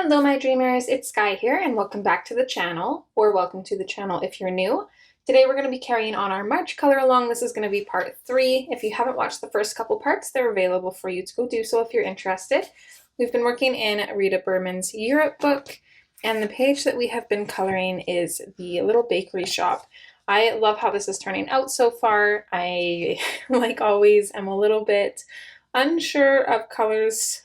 Hello my dreamers, it's Sky here and welcome back to the channel, or welcome to the channel if you're new. Today we're going to be carrying on our March color along. This is going to be part 3. If you haven't watched the first couple parts, they're available for you to go do so if you're interested. We've been working in Rita Berman's Europe book, and the page that we have been coloring is the little bakery shop. I love how this is turning out so far. I, like always, am a little bit unsure of colors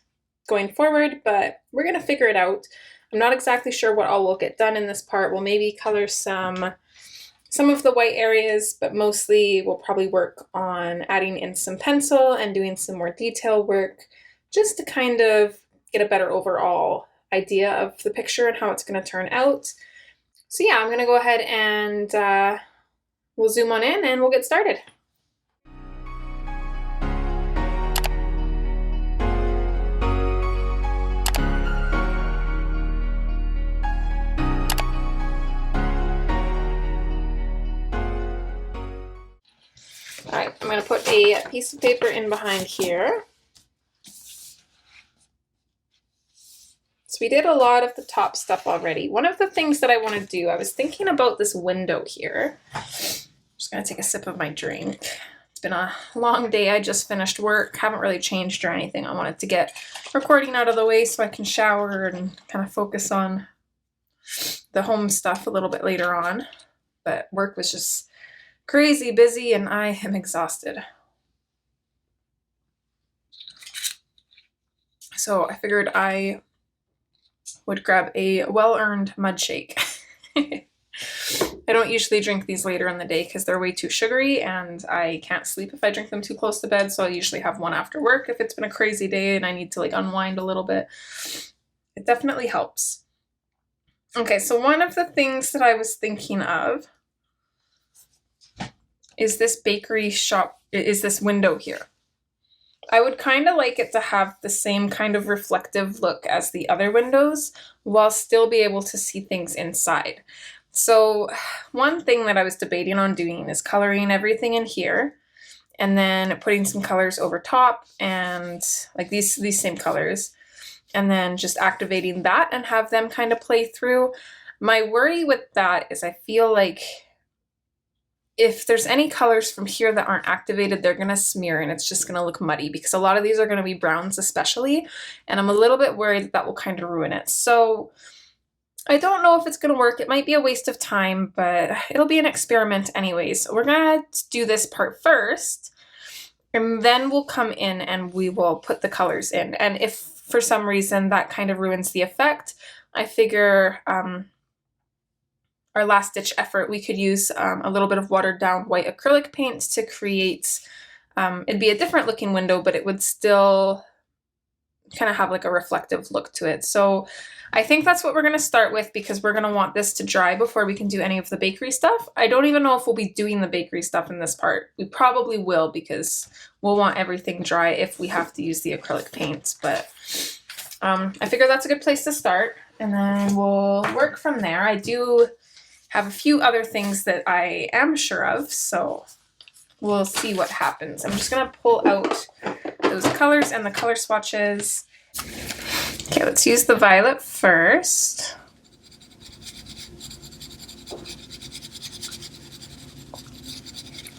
going forward, but we're gonna figure it out. I'm not exactly sure what all will get done in this part. We'll maybe color some of the white areas, but mostly we'll probably work on adding in some pencil and doing some more detail work just to kind of get a better overall idea of the picture and how it's going to turn out. So yeah, I'm gonna go ahead and we'll zoom on in and we'll get started. Alright, I'm going to put a piece of paper in behind here. So we did a lot of the top stuff already. One of the things that I want to do, I was thinking about this window here. I'm just going to take a sip of my drink. It's been a long day. I just finished work. Haven't really changed or anything. I wanted to get recording out of the way so I can shower and kind of focus on the home stuff a little bit later on. But work was just crazy busy and I am exhausted. So I figured I would grab a well-earned mud shake. I don't usually drink these later in the day because they're way too sugary and I can't sleep if I drink them too close to bed, so I usually have one after work if it's been a crazy day and I need to like unwind a little bit. It definitely helps. Okay, so one of the things that I was thinking of is this bakery shop, is this window here. I would kind of like it to have the same kind of reflective look as the other windows while still be able to see things inside. So one thing that I was debating on doing is coloring everything in here and then putting some colors over top and like these same colors, and then just activating that and have them kind of play through. My worry with that is I feel like if there's any colors from here that aren't activated, they're going to smear and it's just going to look muddy because a lot of these are going to be browns especially, and I'm a little bit worried that that will kind of ruin it. So I don't know if it's going to work. It might be a waste of time, but it'll be an experiment anyways. So we're going to do this part first, and then we'll come in and we will put the colors in. And if for some reason that kind of ruins the effect, I figure our last ditch effort, we could use a little bit of watered down white acrylic paint to create, it'd be a different looking window, but it would still kind of have like a reflective look to it. So I think that's what we're going to start with because we're going to want this to dry before we can do any of the bakery stuff. I don't even know if we'll be doing the bakery stuff in this part. We probably will because we'll want everything dry if we have to use the acrylic paints, but I figure that's a good place to start and then we'll work from there. I do have a few other things that I am sure of, so we'll see what happens. I'm just gonna pull out those colors and the color swatches. Okay, let's use the violet first.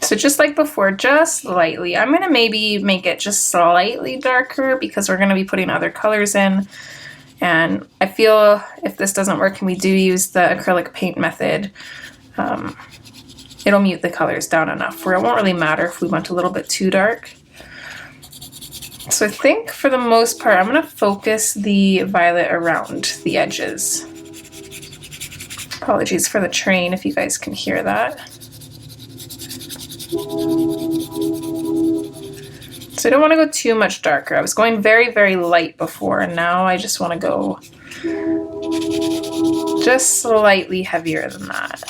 So just like before, just lightly. I'm gonna maybe make it just slightly darker because we're gonna be putting other colors in. And I feel if this doesn't work and we do use the acrylic paint method, it'll mute the colors down enough where it won't really matter if we went a little bit too dark. So I think for the most part, I'm going to focus the violet around the edges. Apologies for the train if you guys can hear that. So I don't want to go too much darker. I was going very, very light before, and now I just want to go just slightly heavier than that.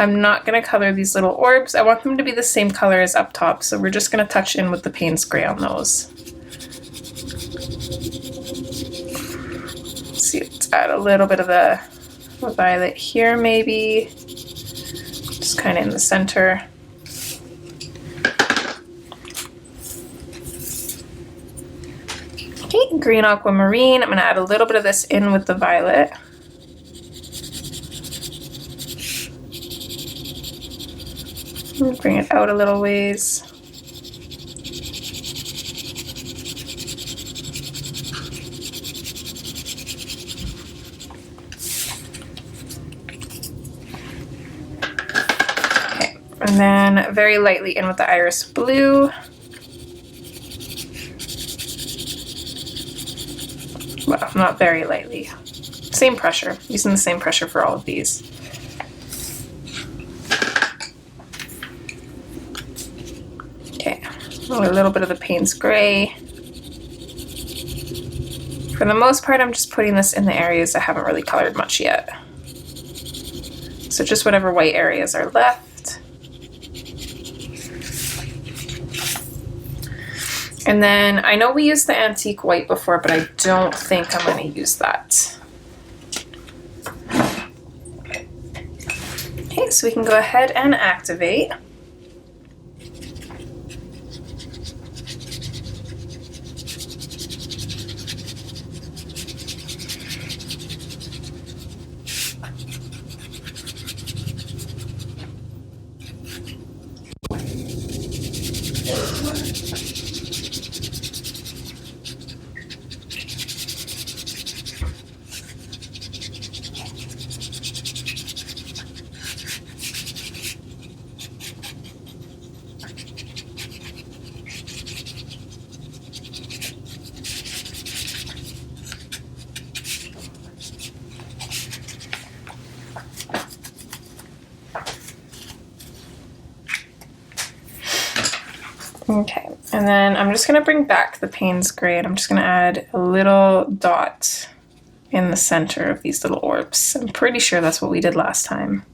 I'm not going to color these little orbs. I want them to be the same color as up top, so we're just going to touch in with the Payne's Gray on those. Let's see, let's add a little bit of the violet here maybe. Just kind of in the center. green aquamarine. I'm going to add a little bit of this in with the violet. Bring it out a little ways. Okay, and then very lightly in with the iris blue. Well, not very lightly. Same pressure, using the same pressure for all of these. Okay, a little bit of the Payne's Gray. For the most part, I'm just putting this in the areas I haven't really colored much yet. So just whatever white areas are left. And then I know we used the antique white before, but I don't think I'm going to use that. Okay, so we can go ahead and activate. Okay, and then I'm just going to bring back the Payne's Gray, and I'm just going to add a little dot in the center of these little orbs. I'm pretty sure that's what we did last time.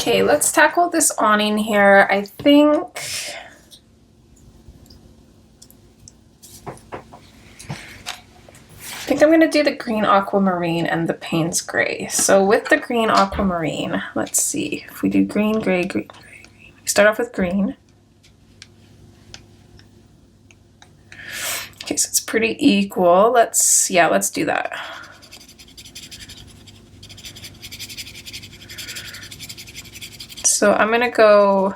Okay, let's tackle this awning here. I think I'm going to do the green aquamarine and the Payne's Gray. So with the green aquamarine, let's see if we do green, gray, green, gray, green. We start off with green. Okay, so it's pretty equal. Let's do that. So I'm going to go,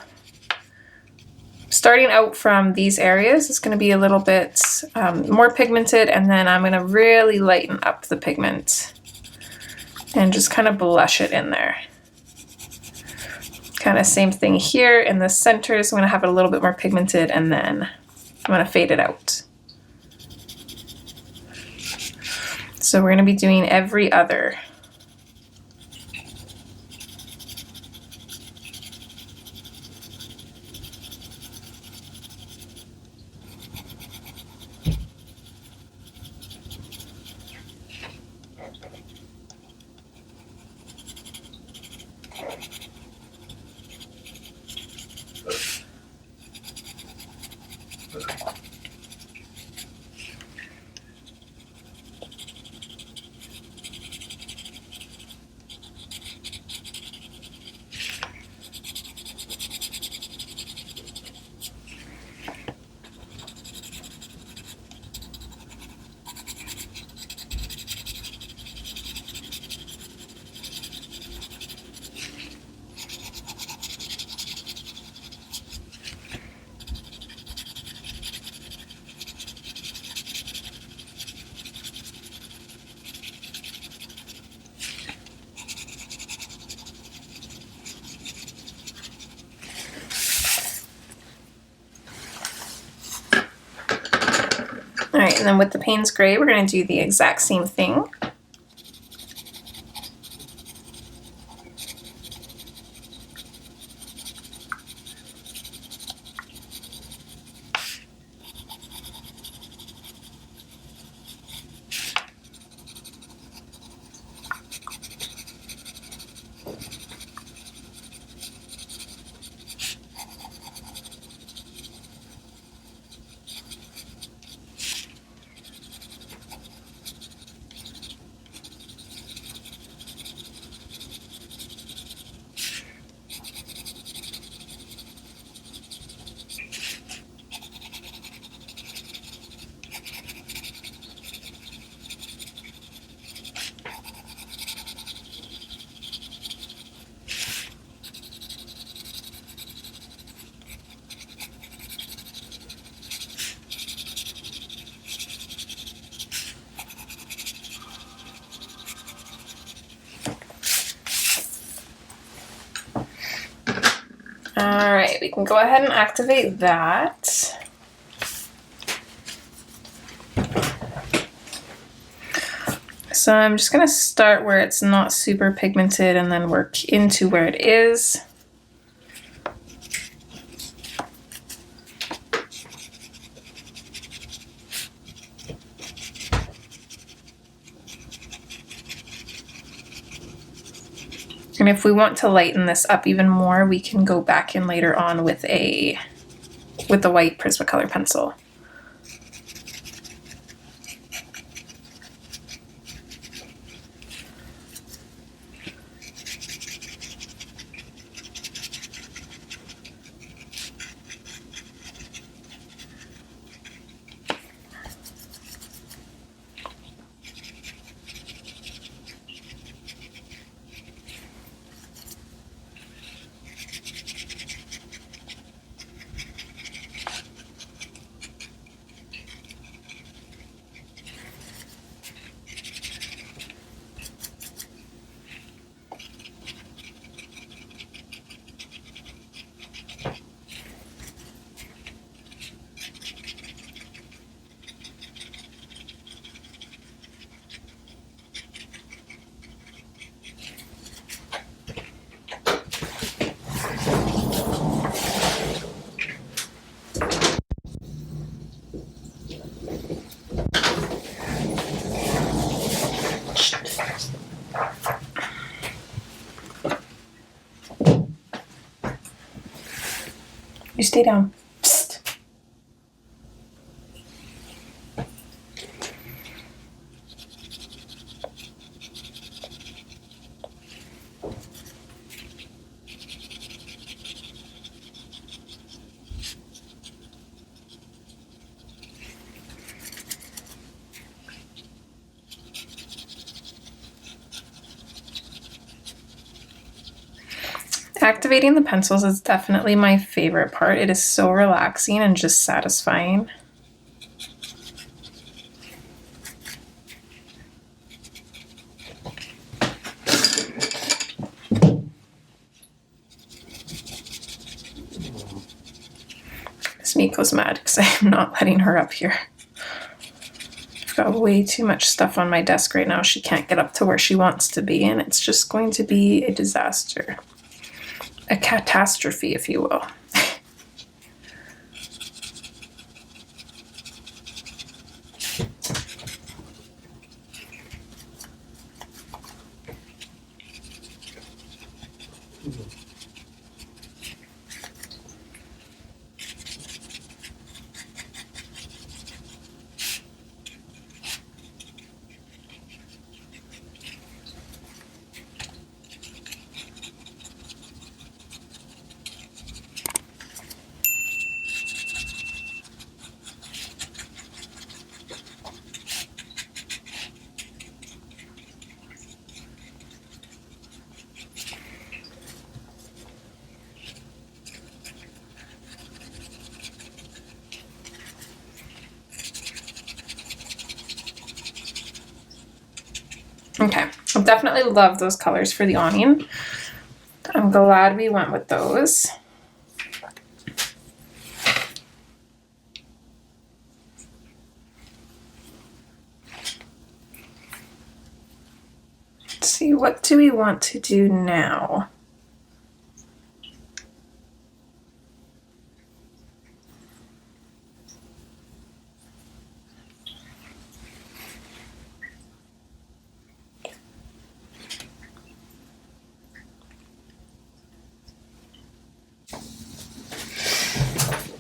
starting out from these areas, it's going to be a little bit more pigmented, and then I'm going to really lighten up the pigment and just kind of blush it in there. Kind of same thing here in the centers. I'm going to have it a little bit more pigmented, and then I'm going to fade it out. So we're going to be doing every other. All right, and then with the Payne's Gray, we're going to do the exact same thing. All right, we can go ahead and activate that. So I'm just going to start where it's not super pigmented and then work into where it is. And if we want to lighten this up even more, we can go back in later on with the white Prismacolor pencil. You stay down. Psst. Activating the pencils is definitely my favorite part. It is so relaxing and just satisfying. Miss Miko's mad because I'm not letting her up here. I've got way too much stuff on my desk right now. She can't get up to where she wants to be, and it's just going to be a disaster. A catastrophe, if you will. Okay, I definitely love those colors for the awning. I'm glad we went with those. Let's see, what do we want to do now?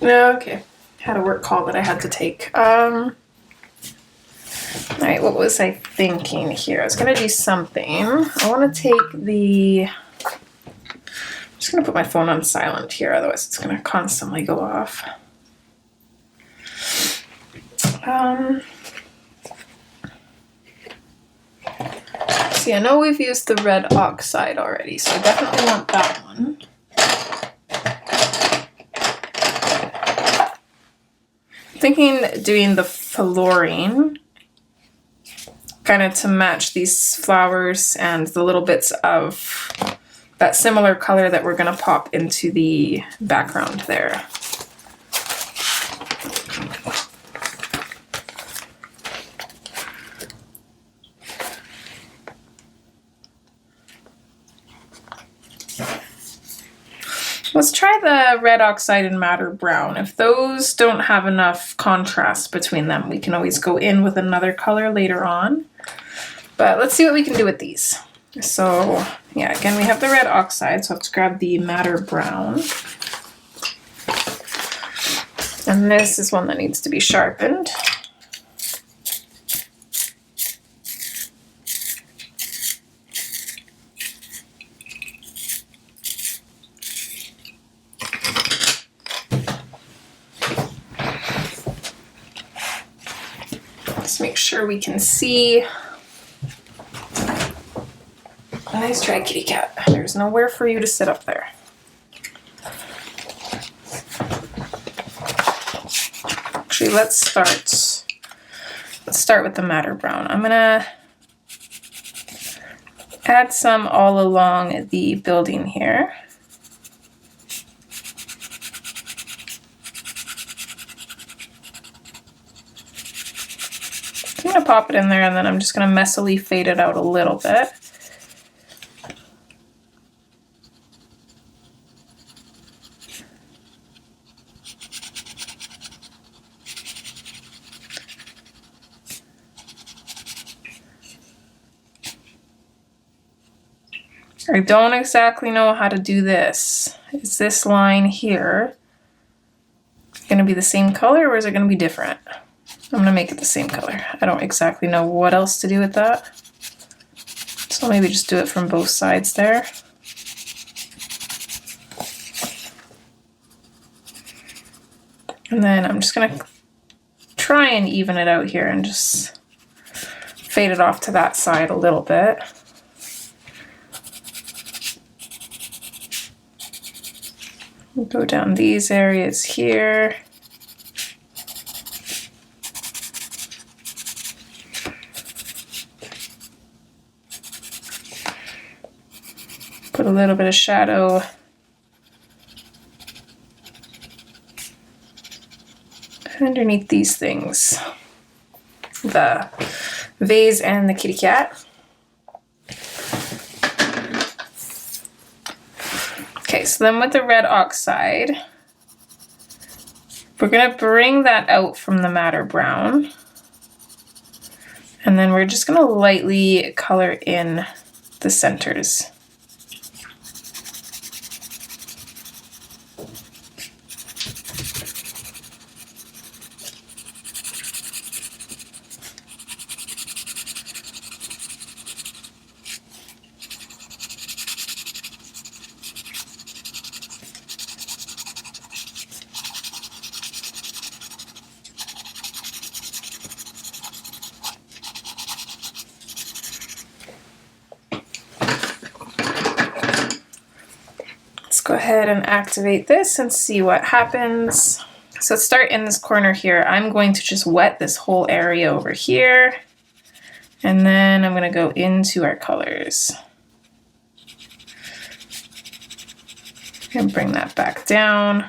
Okay, had a work call that I had to take. All right, what was I thinking here? I was gonna do something. I wanna take I'm just gonna put my phone on silent here, otherwise it's gonna constantly go off. See, I know we've used the red oxide already, so I definitely want that one. Thinking doing the flooring kind of to match these flowers and the little bits of that similar color that we're going to pop into the background there. Let's try the red oxide and madder brown. If those don't have enough contrast between them, we can always go in with another color later on. But let's see what we can do with these. So yeah, again, we have the red oxide, so let's grab the madder brown. And this is one that needs to be sharpened. Make sure we can see. Nice try, kitty cat. There's nowhere for you to sit up there. Actually, let's start with the madder brown. I'm gonna add some all along the building here. I'm going to pop it in there, and then I'm just going to messily fade it out a little bit. I don't exactly know how to do this. Is this line here going to be the same color, or is it going to be different? I'm gonna make it the same color. I don't exactly know what else to do with that. So maybe just do it from both sides there. And then I'm just gonna try and even it out here and just fade it off to that side a little bit. We'll go down these areas here. Put a little bit of shadow underneath these things, the vase and the kitty cat. Okay, so then with the red oxide, we're going to bring that out from the madder brown, and then we're just going to lightly color in the centers. Go ahead and activate this and see what happens. So let's start in this corner here. I'm going to just wet this whole area over here, and then I'm going to go into our colors and bring that back down.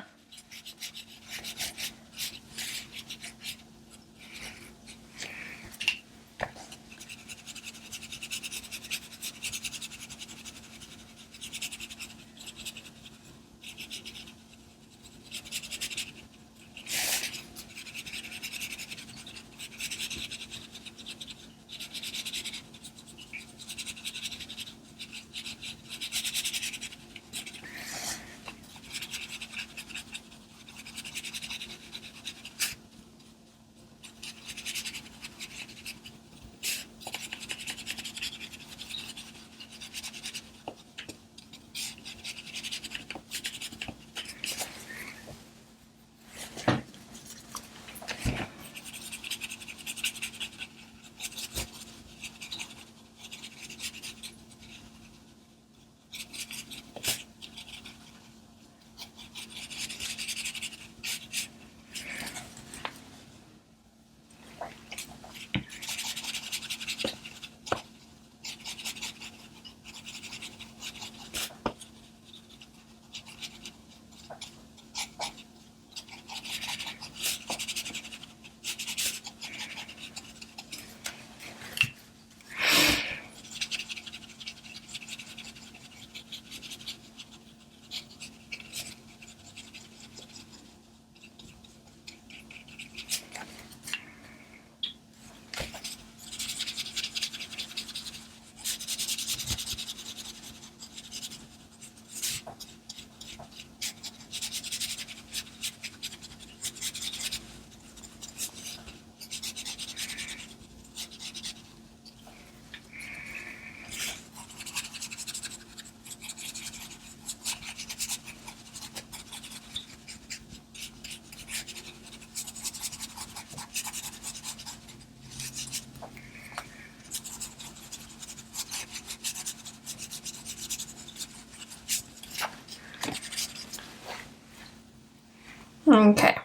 Okay.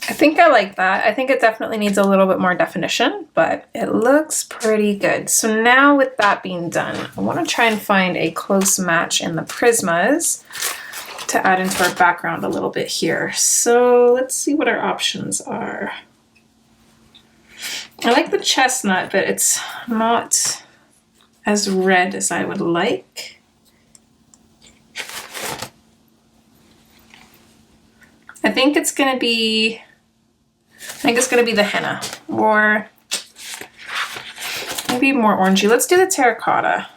I think I like that. I think it definitely needs a little bit more definition, but it looks pretty good. So now with that being done, I want to try and find a close match in the Prismas to add into our background a little bit here. So let's see what our options are. I like the chestnut, but it's not as red as I would like. I think it's gonna be the henna, or maybe more orangey. Let's do the terracotta.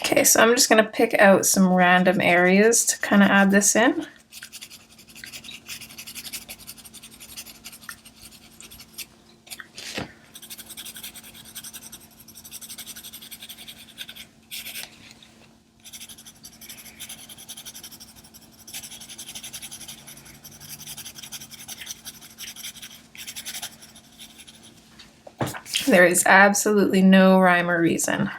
Okay, so I'm just going to pick out some random areas to kind of add this in. There is absolutely no rhyme or reason.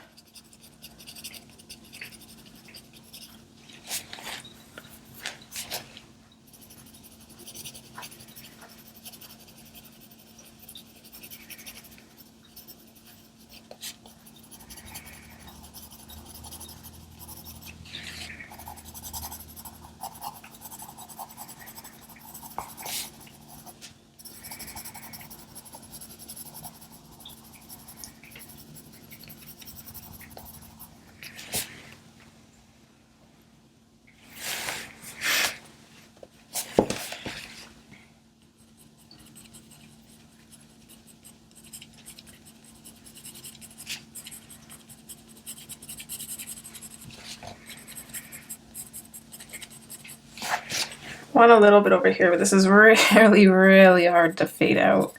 Want a little bit over here, but this is really, really hard to fade out.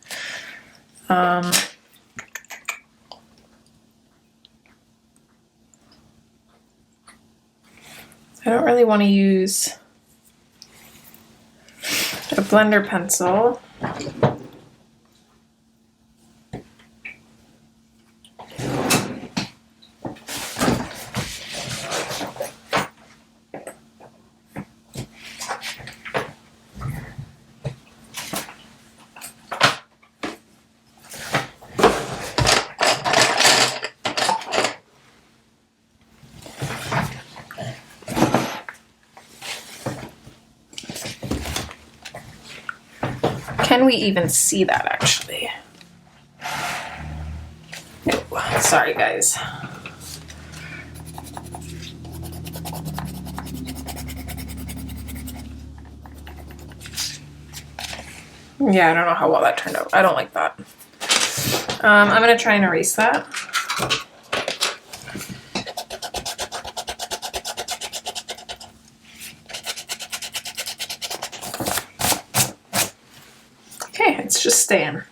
I don't really want to use a blender pencil. Can we even see that actually? Oh, sorry guys. Yeah, I don't know how well that turned out. I don't like that. I'm gonna try and erase that. Okay, it's just staying.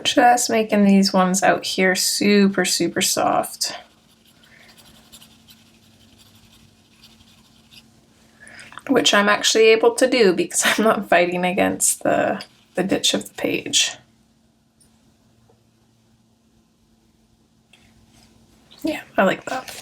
Just making these ones out here super, super soft. which I'm actually able to do because I'm not fighting against the ditch of the page. Yeah, I like that.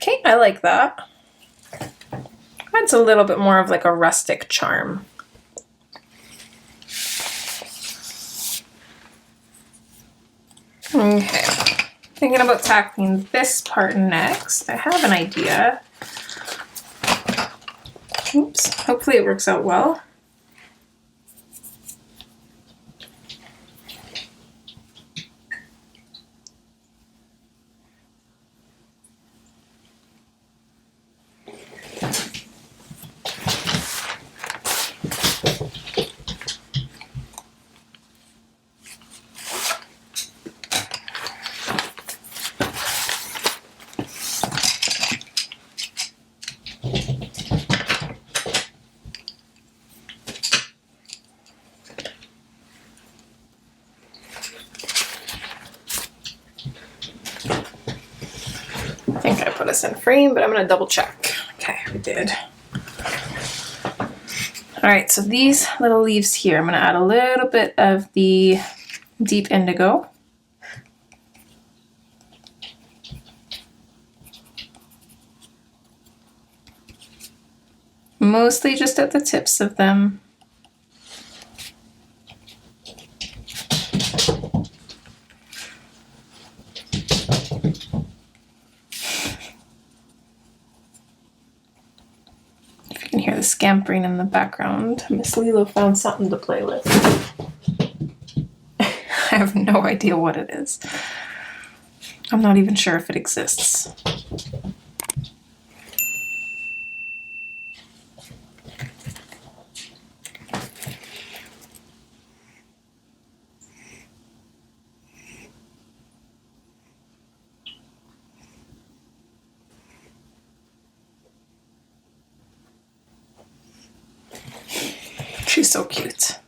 Okay, I like that. Adds a little bit more of like a rustic charm. Okay, thinking about tackling this part next. I have an idea. Oops, hopefully it works out well. I think I put us in frame, but I'm going to double check. Okay, we did. All right, so these little leaves here, I'm going to add a little bit of the deep indigo. Mostly just at the tips of them. If you can hear the scampering in the background, Miss Lilo found something to play with. I have no idea what it is. I'm not even sure if it exists. She's so cute.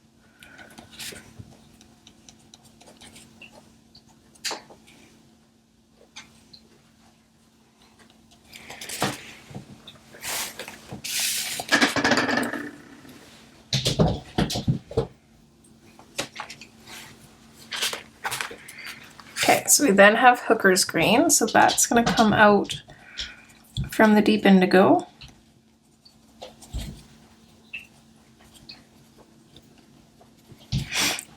Okay, so we then have hooker's green, so that's going to come out from the deep indigo.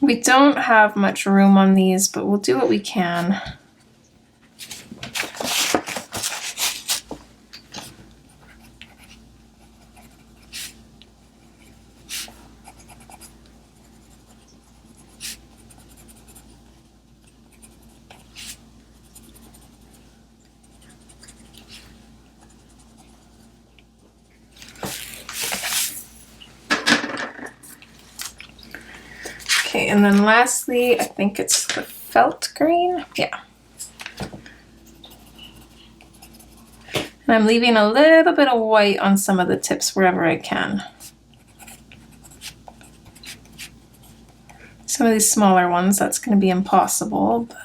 We don't have much room on these, but we'll do what we can. Okay, and then lastly, I think it's the felt green. Yeah. And I'm leaving a little bit of white on some of the tips wherever I can. Some of these smaller ones, that's going to be impossible, but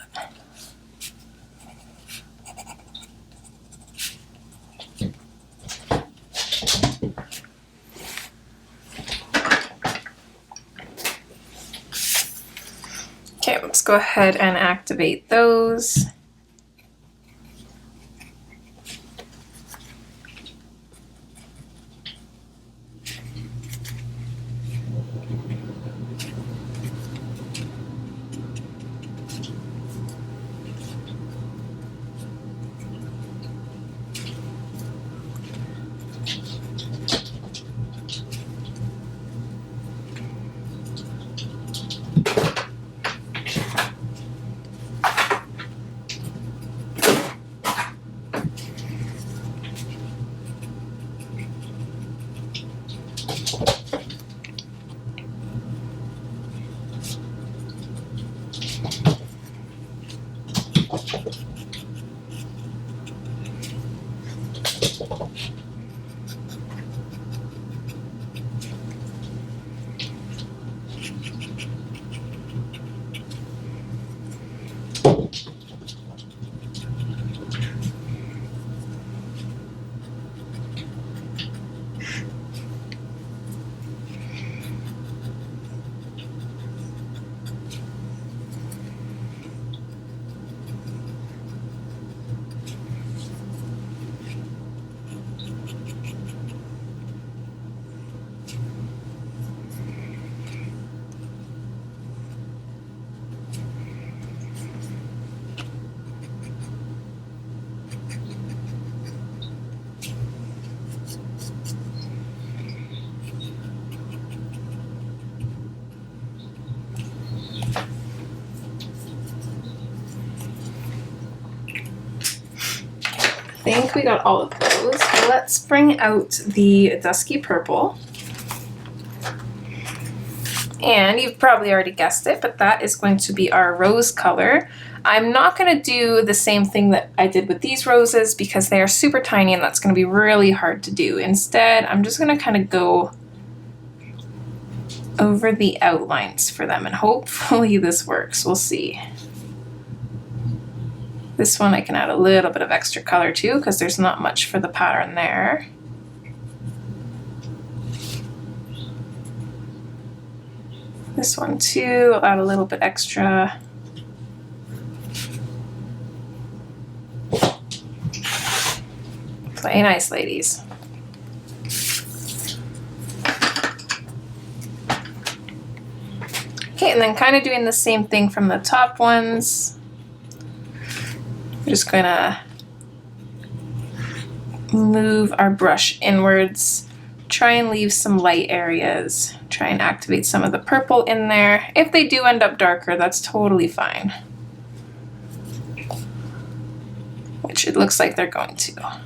okay, let's go ahead and activate those. I think we got all of those. Let's bring out the dusky purple. And you've probably already guessed it, but that is going to be our rose color. I'm not going to do the same thing that I did with these roses because they are super tiny and that's going to be really hard to do. Instead, I'm just going to kind of go over the outlines for them and hopefully this works. We'll see. This one I can add a little bit of extra color too because there's not much for the pattern there. This one too, I'll add a little bit extra. Play nice, ladies. Okay, and then kind of doing the same thing from the top ones. We're just gonna move our brush inwards, try and leave some light areas, try and activate some of the purple in there. If they do end up darker, that's totally fine. Which it looks like they're going to.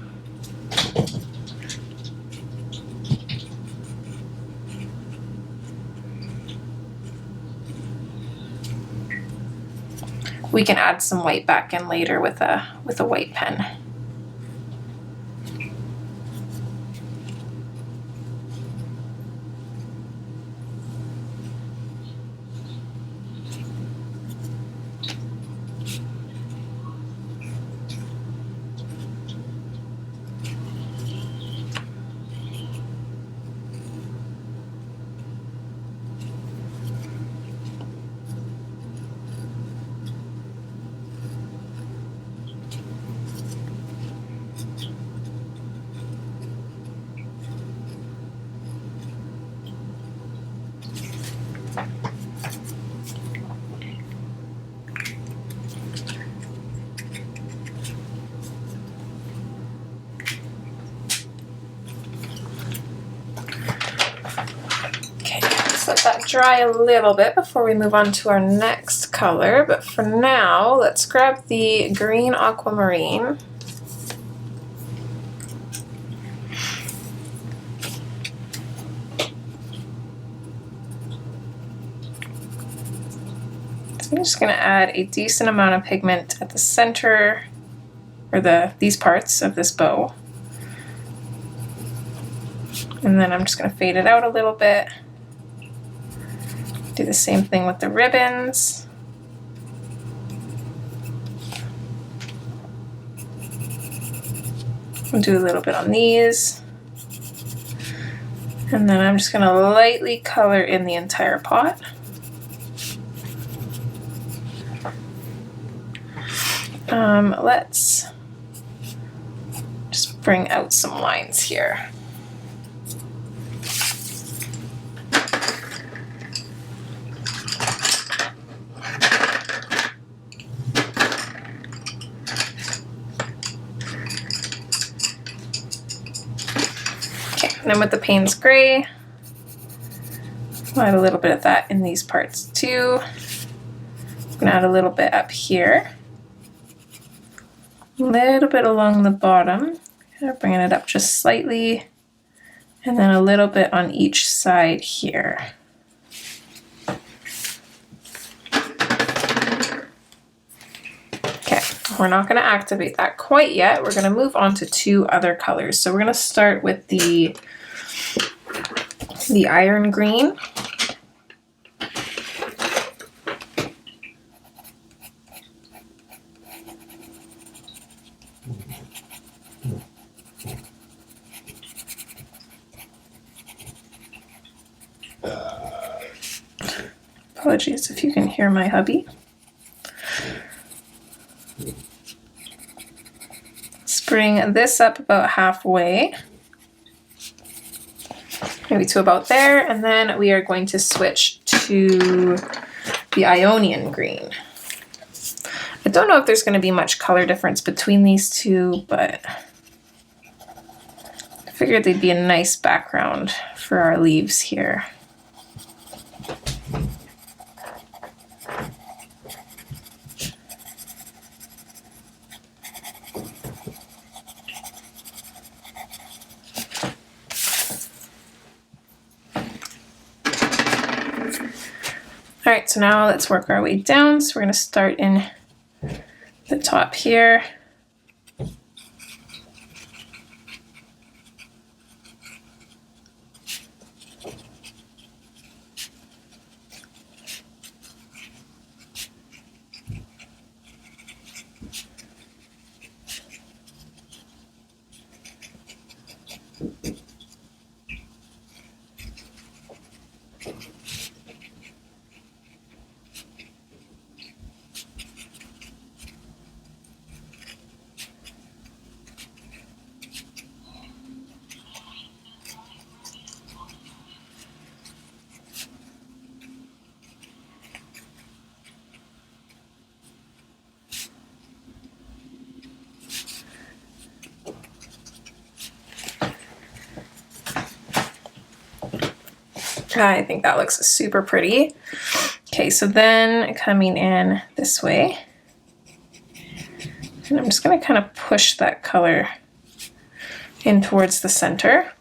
We can add some white back in later with a white pen. Let that dry a little bit before we move on to our next color, but for now let's grab the green aquamarine. So I'm just going to add a decent amount of pigment at the center, or these parts of this bow, and then I'm just going to fade it out a little bit. Do the same thing with the ribbons. We'll do a little bit on these. And then I'm just going to lightly color in the entire pot. Let's just bring out some lines here. And then with the Payne's Gray, we'll add a little bit of that in these parts too. I'm gonna add a little bit up here, a little bit along the bottom, kind of bringing it up just slightly, And then a little bit on each side here. Okay, we're not going to activate that quite yet. We're going to move on to two other colors. So we're going to start with the iron green. Apologies if you can hear my hubby. Let's bring this up about halfway, maybe to about there, and then we are going to switch to the Ionian green. I don't know if there's going to be much color difference between these two, but I figured they'd be a nice background for our leaves here. All right, so now let's work our way down. So we're going to start in the top here. I think that looks super pretty. Okay, so then coming in this way, and I'm just going to kind of push that color in towards the center.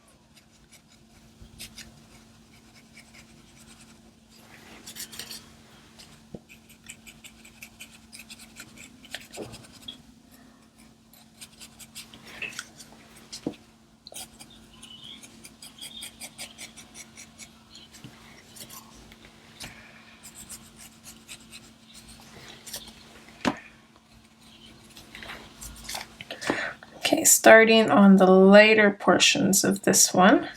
Okay, starting on the lighter portions of this one.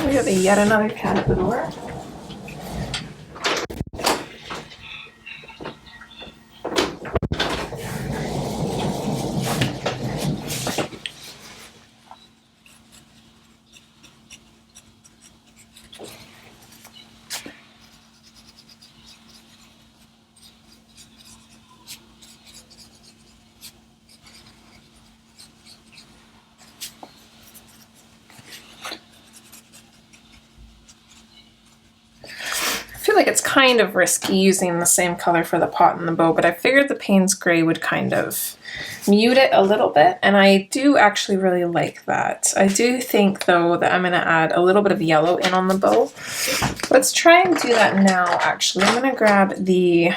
We have yet another cat at the door. Like it's kind of risky using the same color for the pot and the bow, but I figured the Payne's Gray would kind of mute it a little bit, and I do actually really like that. I do think though that I'm going to add a little bit of yellow in on the bow. Let's try and do that now. Actually, I'm going to grab the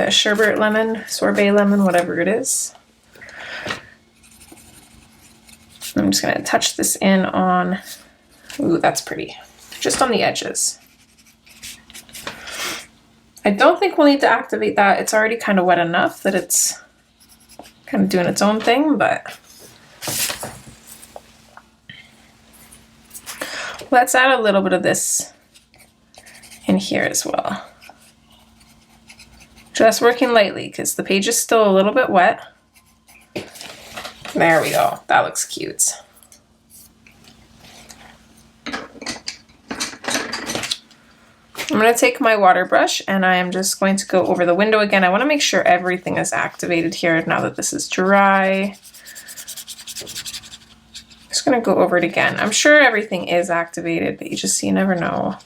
sherbet lemon, sorbet lemon, whatever it is. I'm just going to touch this in on, ooh, that's pretty, just on the edges. I don't think we'll need to activate that. It's already kind of wet enough that it's kind of doing its own thing, but let's add a little bit of this in here as well. Just working lightly because the page is still a little bit wet. There we go. That looks cute. I'm going to take my water brush and I am just going to go over the window again. I want to make sure everything is activated here now that this is dry. Just going to go over it again. I'm sure everything is activated, but you never know.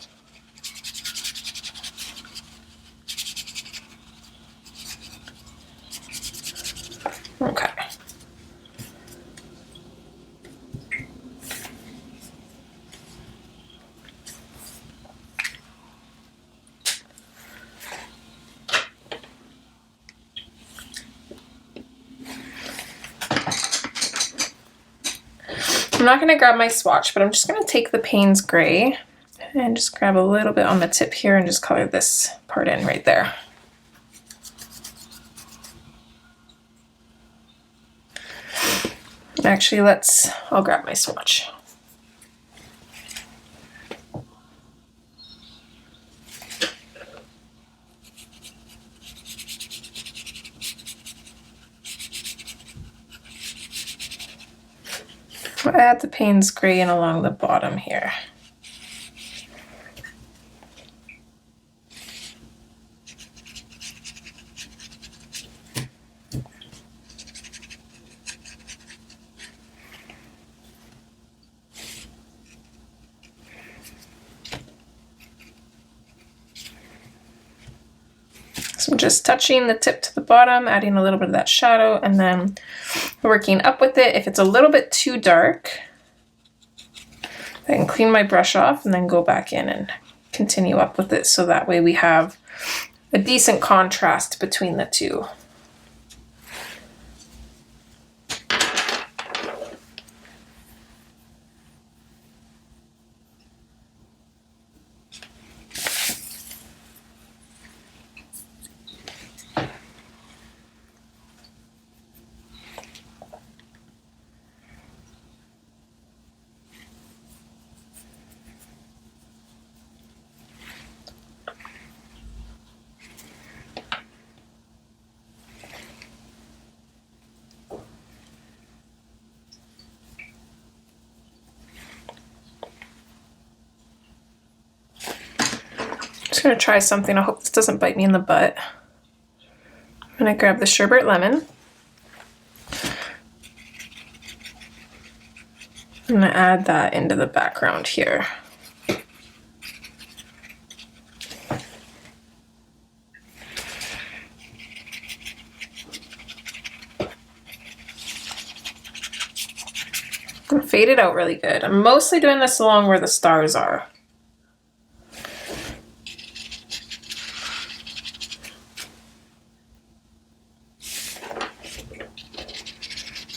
Okay. I'm not going to grab my swatch, but I'm just going to take the Payne's Gray and just grab a little bit on the tip here and just color this part in right there. Actually, I'll grab my swatch. I'll add the Payne's Gray in along the bottom here. So I'm just touching the tip to the bottom, adding a little bit of that shadow, and then working up with it. If it's a little bit too dark, I can clean my brush off and then go back in and continue up with it, so that way we have a decent contrast between the two. Just gonna try something. I hope this doesn't bite me in the butt. I'm gonna grab the sherbet lemon. I'm gonna add that into the background here. And fade it out really good. I'm mostly doing this along where the stars are.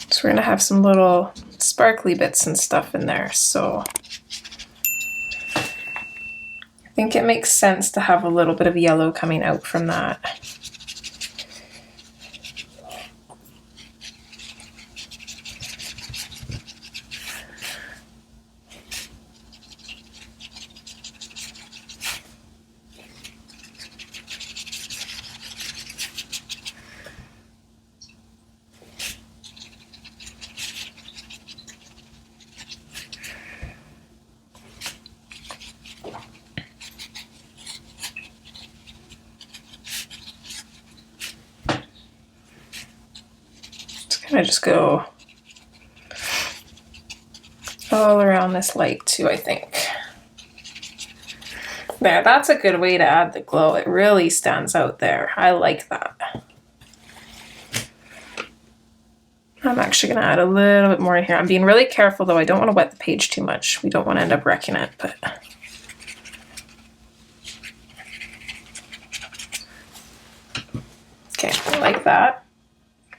So we're gonna have some little sparkly bits and stuff in there, so I think it makes sense to have a little bit of yellow coming out from that. I just go all around this light too, I think. There, that's a good way to add the glow. It really stands out there. I like that. I'm actually gonna add a little bit more in here. I'm being really careful though. I don't want to wet the page too much. We don't want to end up wrecking it, but. Okay, I like that.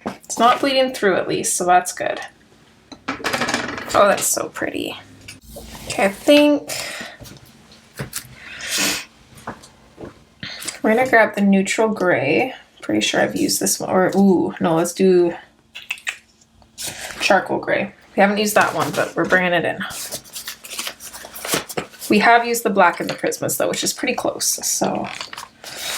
It's not bleeding through at least, so that's good. Oh, that's so pretty. Okay, I think we're gonna grab the neutral gray. Pretty sure I've used this one, or ooh, no, let's do charcoal gray. We haven't used that one, but we're bringing it in. We have used the black in the Prismas though, which is pretty close, so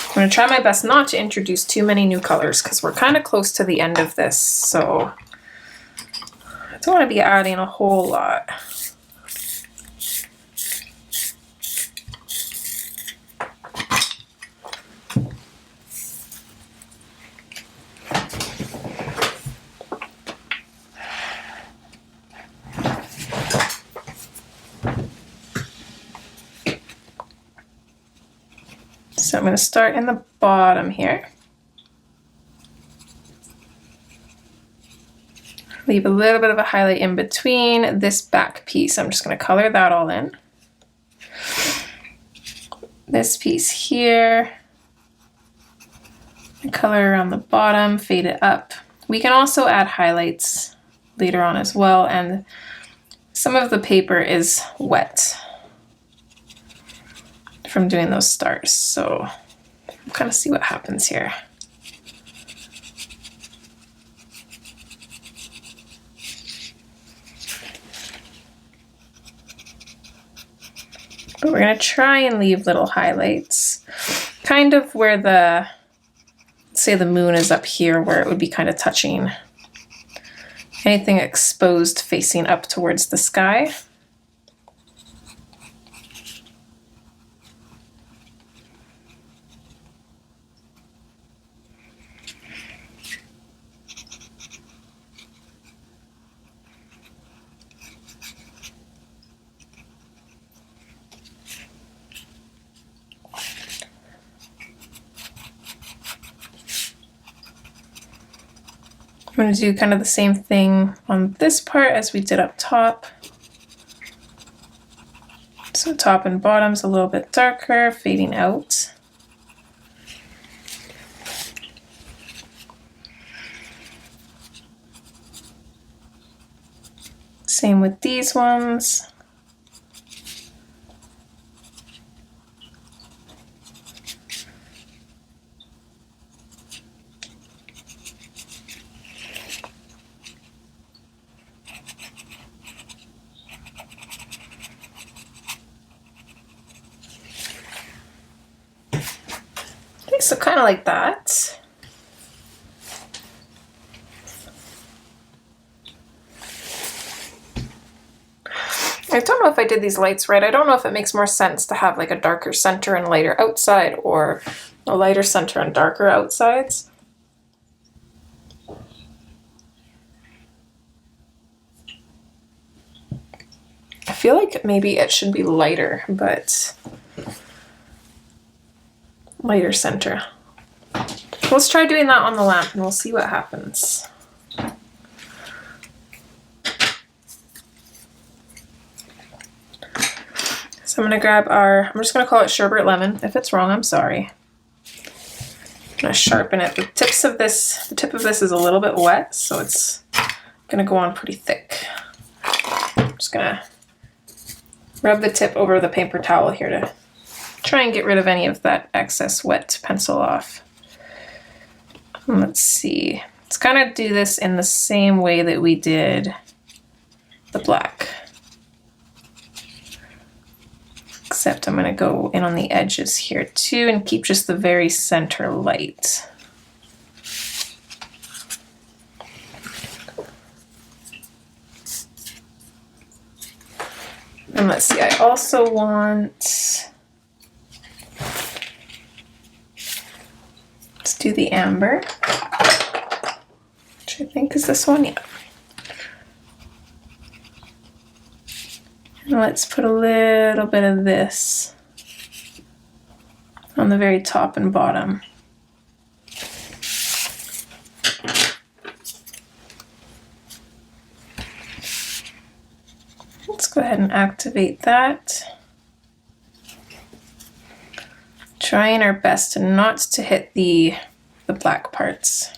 I'm going to try my best not to introduce too many new colors because we're kind of close to the end of this, so I don't want to be adding a whole lot. So I'm going to start in the bottom here. leave a little bit of a highlight in between this back piece. I'm just going to color that all in. This piece here, color around the bottom, fade it up. We can also add highlights later on as well, and some of the paper is wet from doing those stars, so we'll kind of see what happens here. But we're going to try and leave little highlights, kind of where the, say the moon is up here, where it would be kind of touching anything exposed facing up towards the sky. I'm going to do kind of the same thing on this part as we did up top. So top and bottom's a little bit darker, fading out. Same with these ones. So kind of like that. I don't know if I did these lights right. I don't know if it makes more sense to have like a darker center and lighter outside, or a lighter center and darker outsides. I feel like maybe it should be lighter, but lighter center. Let's try doing that on the lamp and we'll see what happens. So I'm going to grab I'm just going to call it sherbet lemon. If it's wrong, I'm sorry. I'm going to sharpen it. The tip of this is a little bit wet, so it's going to go on pretty thick. I'm just going to rub the tip over the paper towel here to try and get rid of any of that excess wet pencil off. Let's see. Let's kind of do this in the same way that we did the black. Except I'm going to go in on the edges here too and keep just the very center light. And let's see, I also want, let's do the amber, which I think is this one, yeah. And let's put a little bit of this on the very top and bottom. Let's go ahead and activate that. Trying our best not to hit the black parts.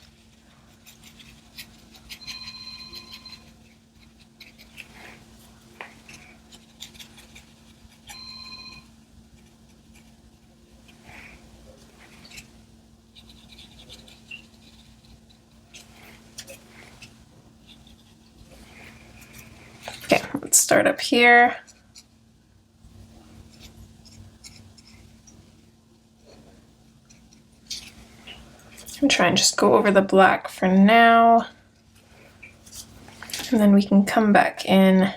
Okay, let's start up here. And try and just go over the black for now. And then we can come back in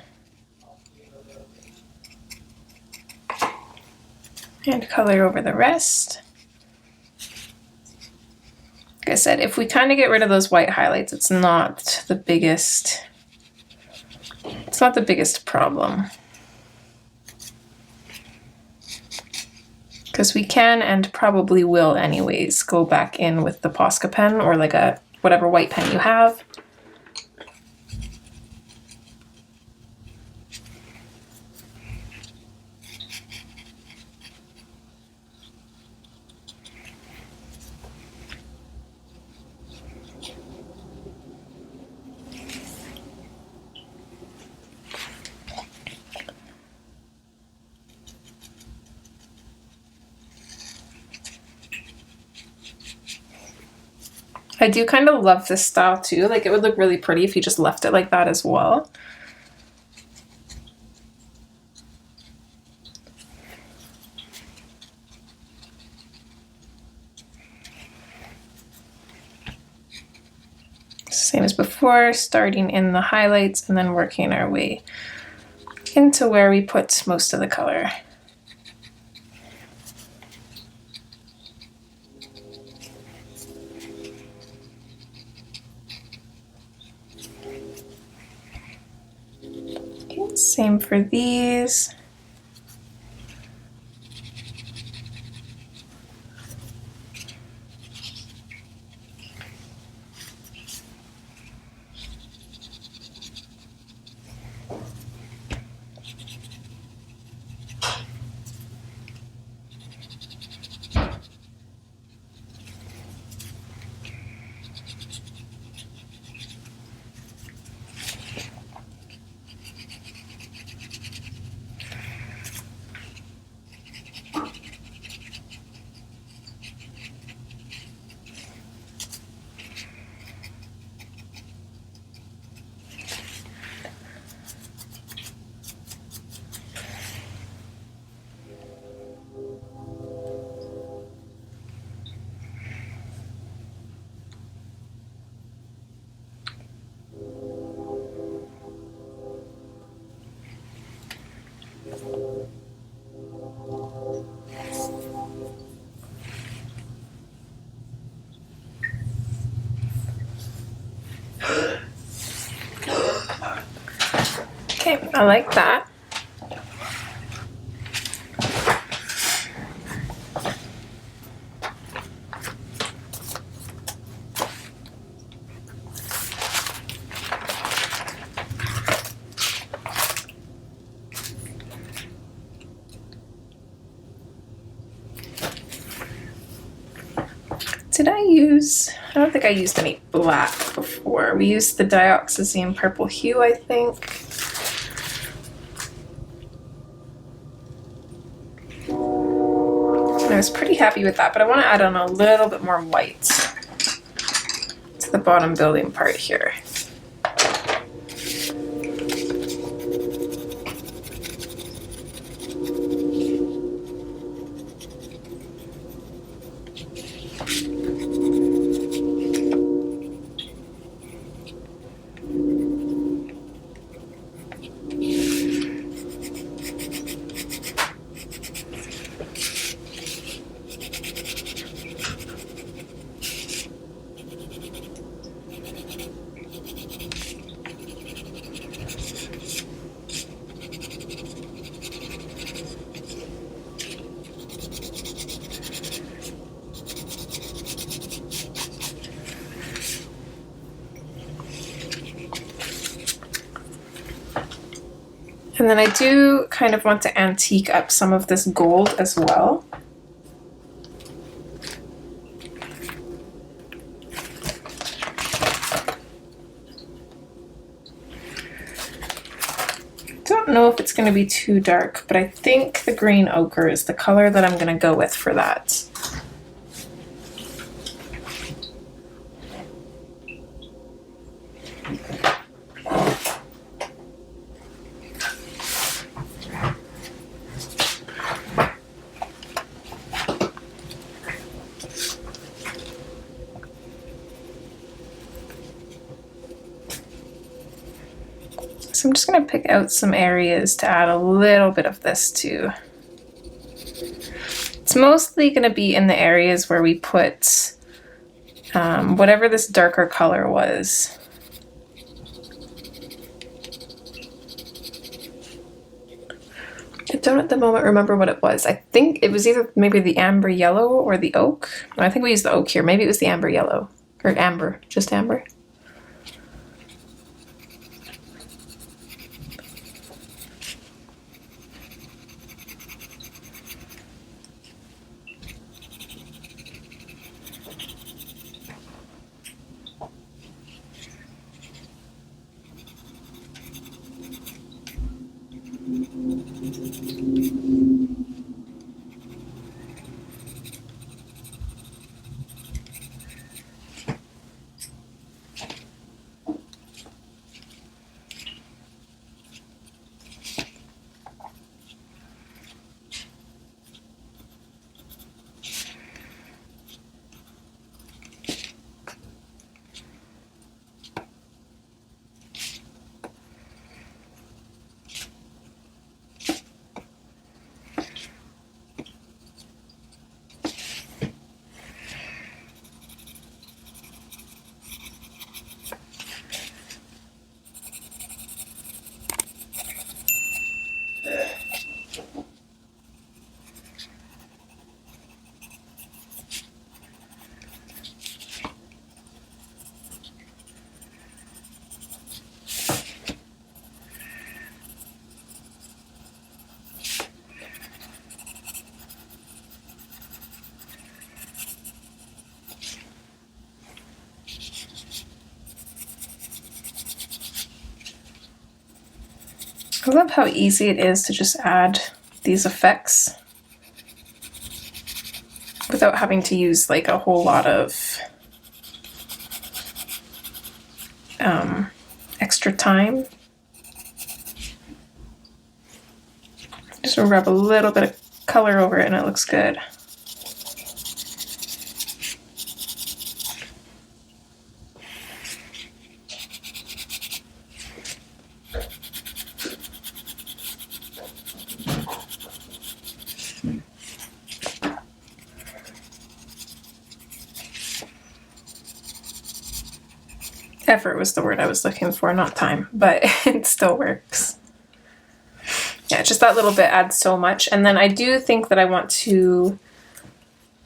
and color over the rest. Like I said, if we kind of get rid of those white highlights, it's not the biggest problem. Because we can, and probably will anyways, go back in with the Posca pen or like whatever white pen you have. I do kind of love this style too. Like, it would look really pretty if you just left it like that as well. Same as before, starting in the highlights and then working our way into where we put most of the color. Okay, same for these. Okay, I like that. Did I use, I don't think I used any black before. We used the dioxazine purple hue, I think. And I was pretty happy with that, but I want to add on a little bit more white to the bottom building part here. And then I do kind of want to antique up some of this gold as well. Don't know if it's going to be too dark, but I think the green ochre is the color that I'm going to go with for that. So I'm just going to pick out some areas to add a little bit of this to. It's mostly going to be in the areas where we put whatever this darker color was. I don't at the moment remember what it was. I think it was either maybe the amber yellow or the oak. I think we used the oak here. Maybe it was the amber yellow. Or amber. Just amber. I love how easy it is to just add these effects without having to use like a whole lot of extra time. Just rub a little bit of color over it and it looks good. Effort was the word I was looking for, not time, but it still works. Yeah, just that little bit adds so much. And then I do think that I want to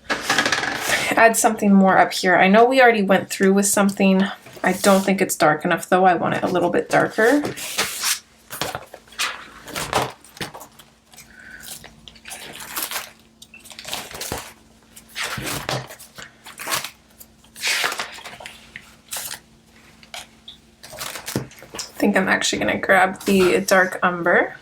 add something more up here. I know we already went through with something. I don't think it's dark enough though. I want it a little bit darker. I think I'm actually going to grab the dark umber.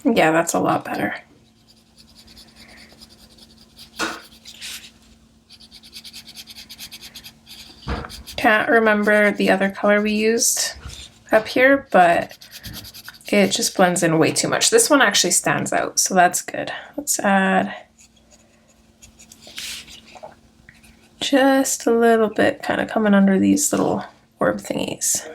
Yeah, that's a lot better. Can't remember the other color we used up here, but it just blends in way too much. This one actually stands out, so that's good. Let's add just a little bit, kind of coming under these little orb thingies.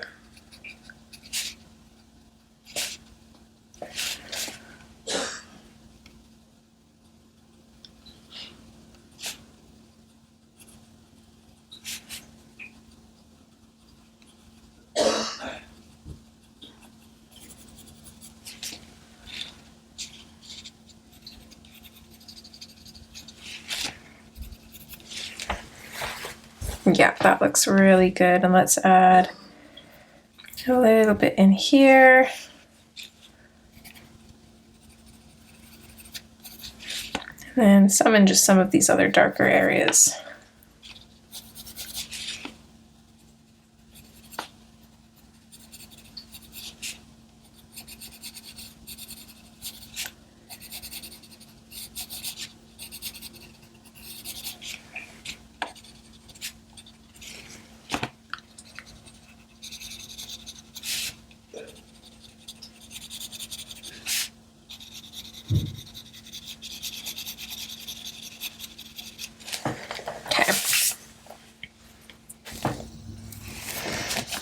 Yeah, that looks really good. And let's add a little bit in here. And then some in just some of these other darker areas.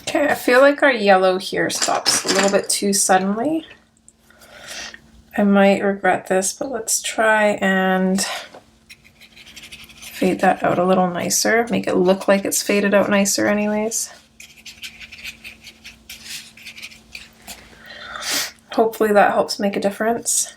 Okay, I feel like our yellow here stops a little bit too suddenly. I might regret this, but let's try and fade that out a little nicer. Make it look like it's faded out nicer anyways. Hopefully that helps make a difference.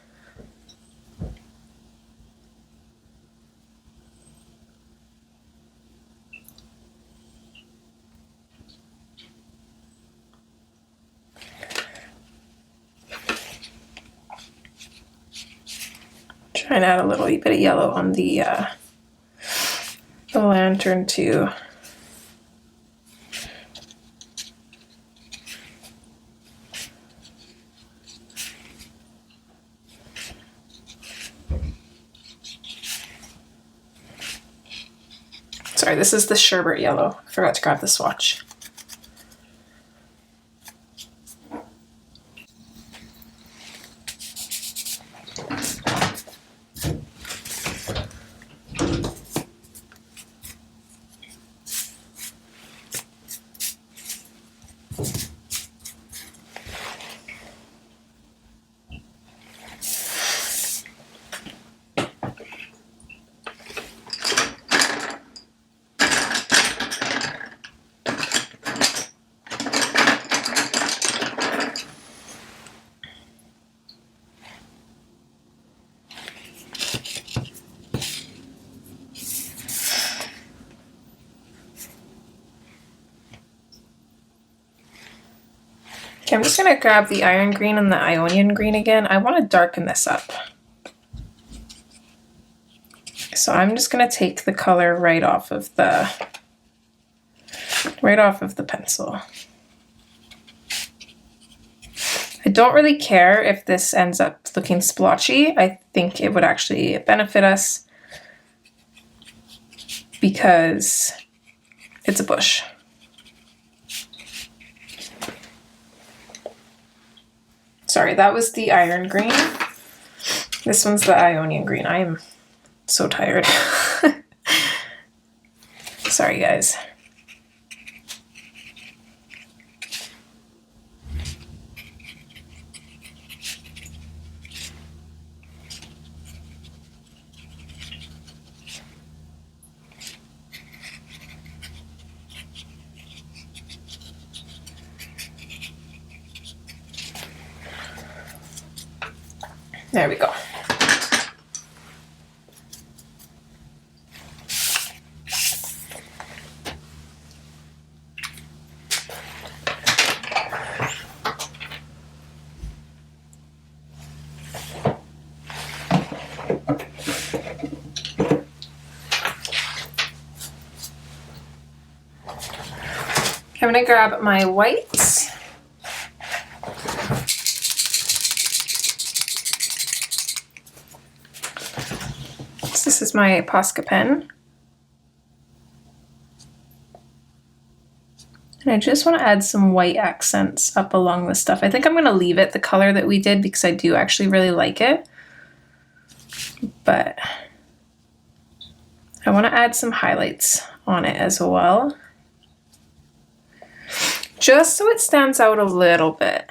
Try and add a little bit of yellow on the lantern too. Sorry, this is the sherbet yellow. I forgot to grab the swatch. Okay, I'm just gonna grab the iron green and the Ionian green again. I want to darken this up. So I'm just gonna take the color right off of the pencil. I don't really care if this ends up looking splotchy. I think it would actually benefit us because it's a bush. Sorry, that was the iron green. This one's the Ionian green. I am so tired. Sorry, guys. There we go. I'm gonna grab my whites. This is my Posca pen. And I just want to add some white accents up along the stuff. I think I'm going to leave it the color that we did because I do actually really like it. But I want to add some highlights on it as well. Just so it stands out a little bit.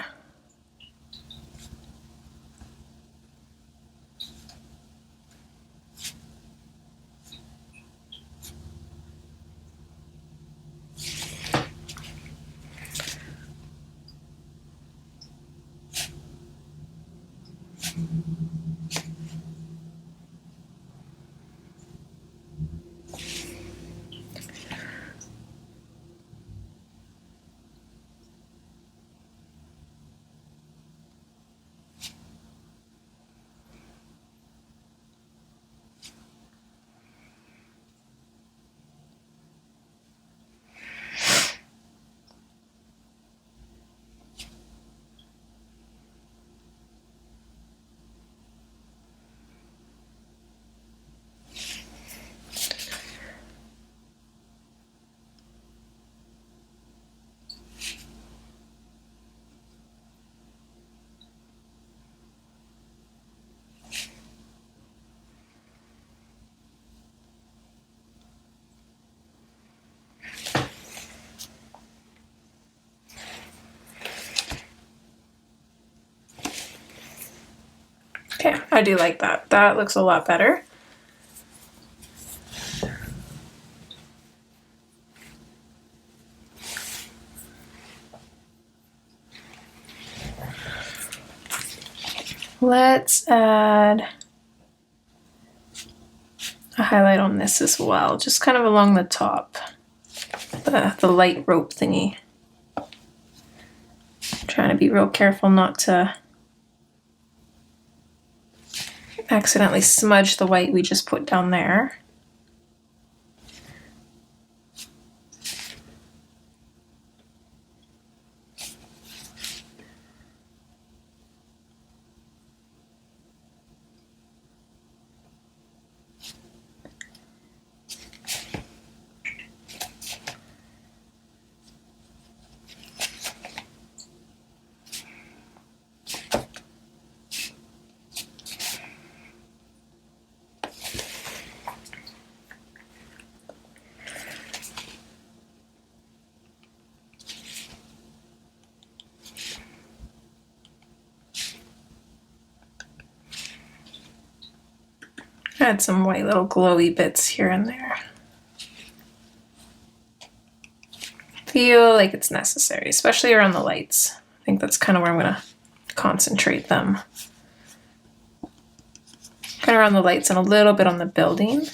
Okay, I do like that. That looks a lot better. Let's add a highlight on this as well, just kind of along the top, the light rope thingy. Trying to be real careful not to accidentally smudge the white we just put down there. Add some white little glowy bits here and there. Feel like it's necessary, especially around the lights. I think that's kind of where I'm going to concentrate them. Kind of around the lights and a little bit on the building.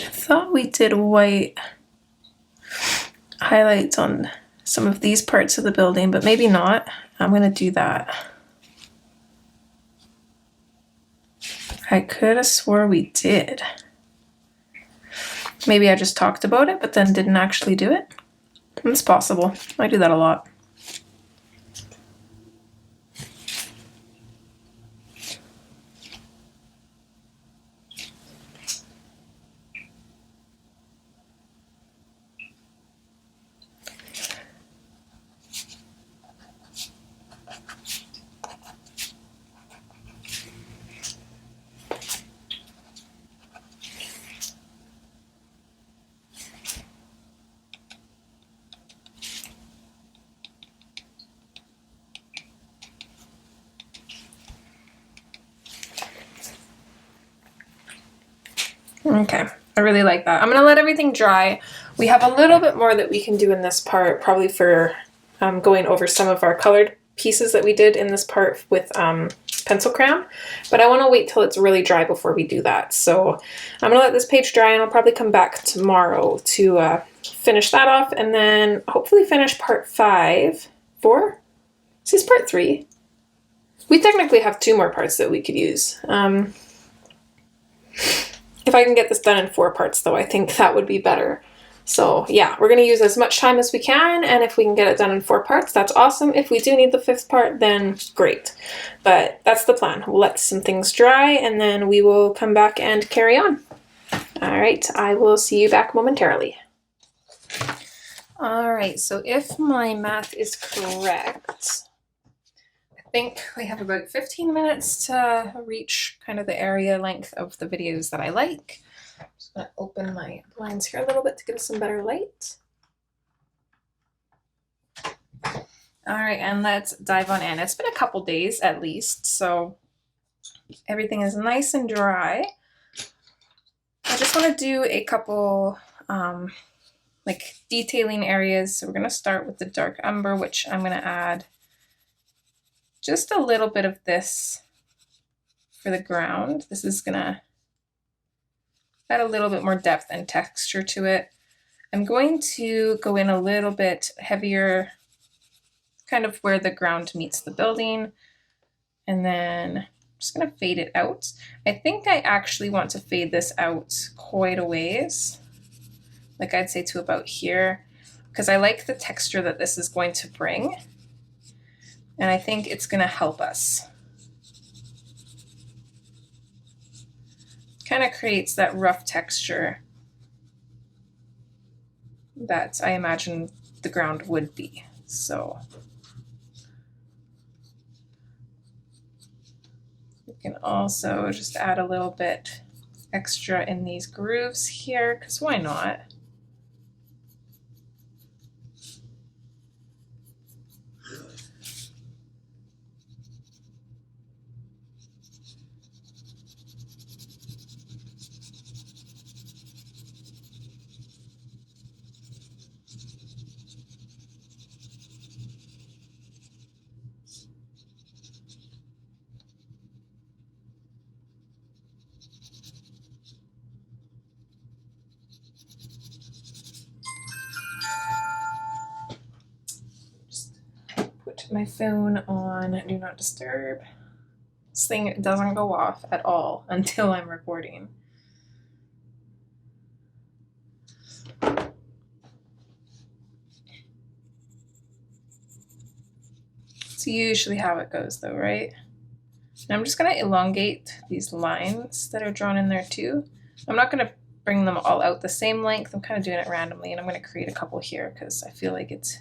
I thought we did white highlights on some of these parts of the building, but maybe not. I'm gonna do that. I could have swore we did. Maybe I just talked about it, but then didn't actually do it. It's possible. I do that a lot. Okay, I really like that. I'm gonna let everything dry. We have a little bit more that we can do in this part, probably for going over some of our colored pieces that we did in this part with pencil crayon, but I want to wait till it's really dry before we do that. So I'm gonna let this page dry and I'll probably come back tomorrow to finish that off and then hopefully finish part 4. This is part 3. We technically have 2 more parts that we could use. If I can get this done in 4 parts though, I think that would be better. So yeah, we're gonna use as much time as we can, and if we can get it done in 4 parts, that's awesome. If we do need the 5th part, then great. But that's the plan. We'll let some things dry and then we will come back and carry on. All right, I will see you back momentarily. All right, so if my math is correct, I think we have about 15 minutes to reach kind of the area length of the videos that I like. I'm just gonna open my blinds here a little bit to get us some better light. All right, and let's dive on in. It's been a couple days at least, so everything is nice and dry. I just want to do a couple like detailing areas. So we're gonna start with the dark umber, which I'm gonna add just a little bit of this for the ground. This is gonna add a little bit more depth and texture to it. I'm going to go in a little bit heavier, kind of where the ground meets the building. And then I'm just gonna fade it out. I think I actually want to fade this out quite a ways. Like I'd say to about here, because I like the texture that this is going to bring. And I think it's gonna help us. Kind of creates that rough texture that I imagine the ground would be. So we can also just add a little bit extra in these grooves here, because why not? My phone on do not disturb. This thing doesn't go off at all until I'm recording. That's usually how it goes though, right? And I'm just gonna elongate these lines that are drawn in there too. I'm not gonna bring them all out the same length. I'm kind of doing it randomly, and I'm gonna create a couple here because I feel like it's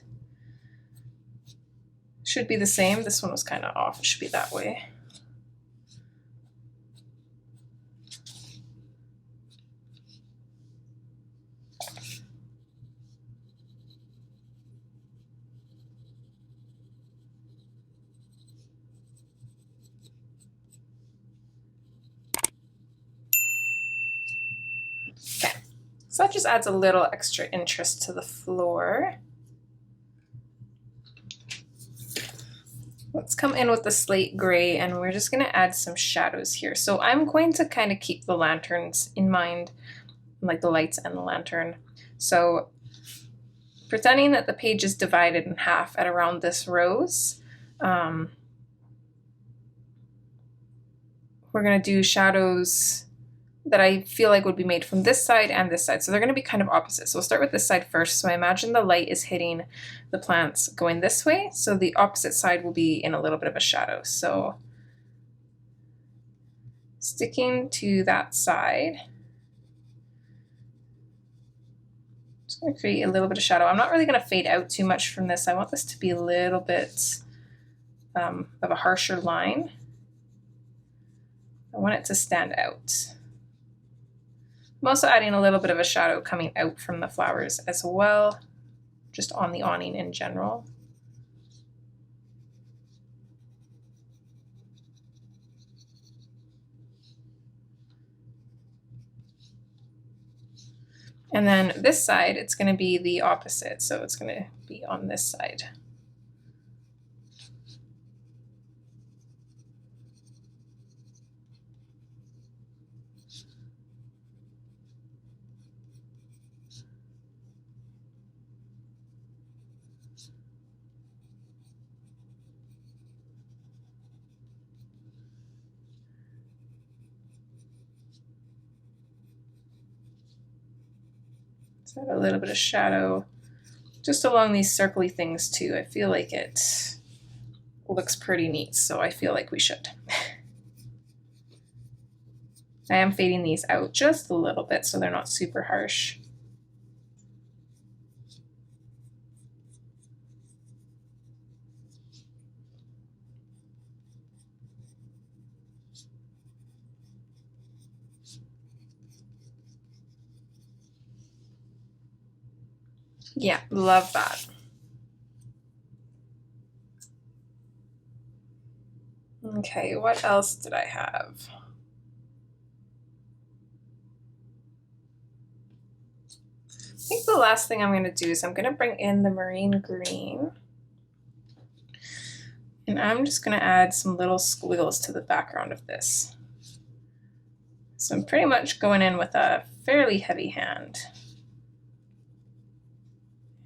should be the same. This one was kind of off. It should be that way. Okay, so that just adds a little extra interest to the floor. Let's come in with the slate gray, and we're just going to add some shadows here. So I'm going to kind of keep the lanterns in mind. like the lights and the lantern. So pretending that the page is divided in half at around this rose, we're going to do shadows that I feel like would be made from this side and this side. So they're going to be kind of opposite. So we'll start with this side first. So I imagine the light is hitting the plants going this way. So the opposite side will be in a little bit of a shadow. So sticking to that side, just going to create a little bit of shadow. I'm not really going to fade out too much from this. I want this to be a little bit of a harsher line. I want it to stand out. I'm also adding a little bit of a shadow coming out from the flowers as well, just on the awning in general. And then this side, it's going to be the opposite. So it's going to be on this side. So add a little bit of shadow just along these circly things too. I feel like it looks pretty neat, so I feel like we should. I am fading these out just a little bit so they're not super harsh. Yeah, love that. Okay, what else did I have? I think the last thing I'm going to do is I'm going to bring in the marine green. And I'm just going to add some little squiggles to the background of this. So I'm pretty much going in with a fairly heavy hand.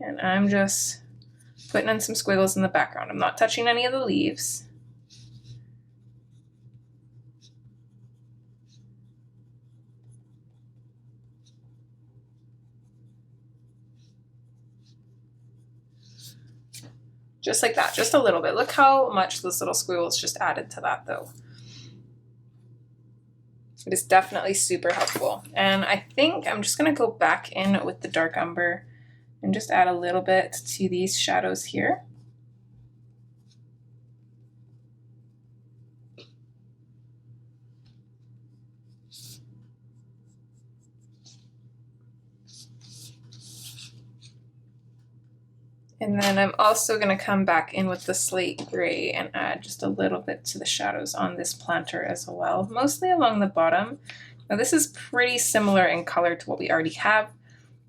And I'm just putting in some squiggles in the background. I'm not touching any of the leaves. Just like that, just a little bit. Look how much those little squiggles just added to that though. It is definitely super helpful. And I think I'm just gonna go back in with the dark umber and just add a little bit to these shadows here. And then I'm also going to come back in with the slate gray and add just a little bit to the shadows on this planter as well, mostly along the bottom. Now this is pretty similar in color to what we already have,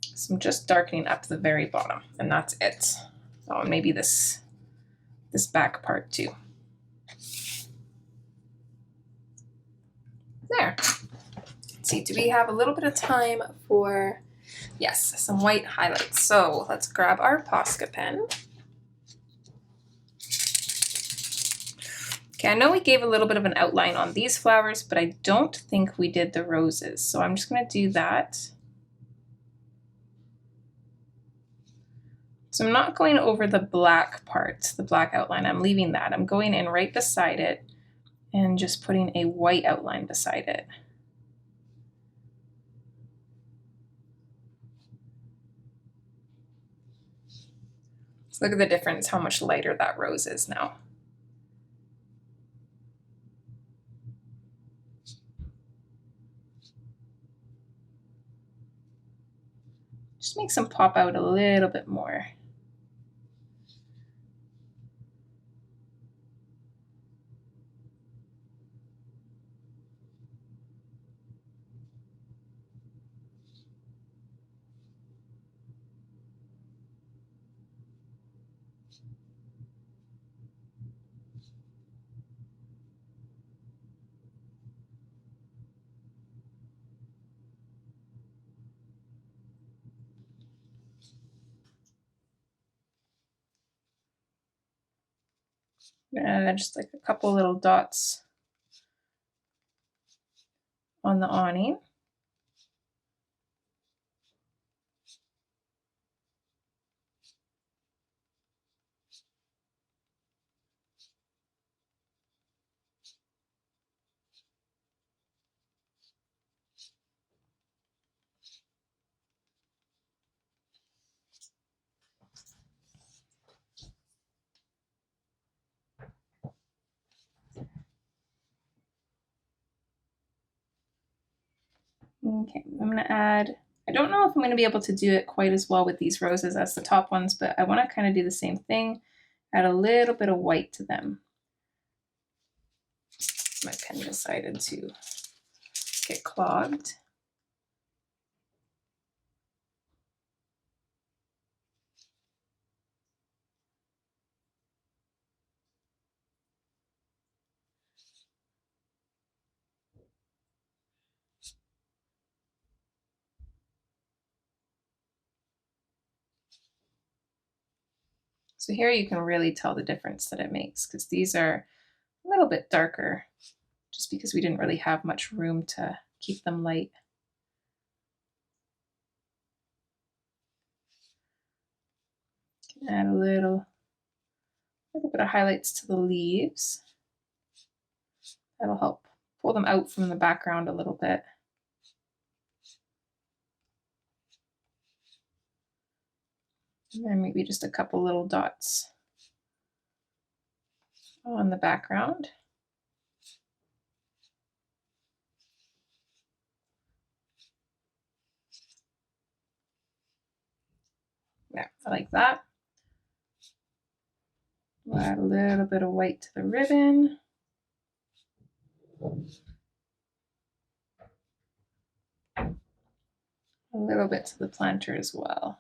so I'm just darkening up the very bottom, and that's it. Oh, and maybe this back part too. There. Let's see, do we have a little bit of time for, yes, some white highlights. So let's grab our Posca pen. Okay, I know we gave a little bit of an outline on these flowers, but I don't think we did the roses. So I'm just going to do that. So I'm not going over the black part, the black outline. I'm leaving that. I'm going in right beside it and just putting a white outline beside it. So look at the difference, how much lighter that rose is now. Just makes them pop out a little bit more. Just like a couple little dots on the awning. Okay, I'm gonna add, I don't know if I'm gonna be able to do it quite as well with these roses as the top ones, but I wanna kind of do the same thing, add a little bit of white to them. My pen decided to get clogged. So here you can really tell the difference that it makes, because these are a little bit darker just because we didn't really have much room to keep them light. Add a little bit of highlights to the leaves. That'll help pull them out from the background a little bit. And then maybe just a couple little dots on the background. Yeah, I like that. We'll add a little bit of white to the ribbon. A little bit to the planter as well.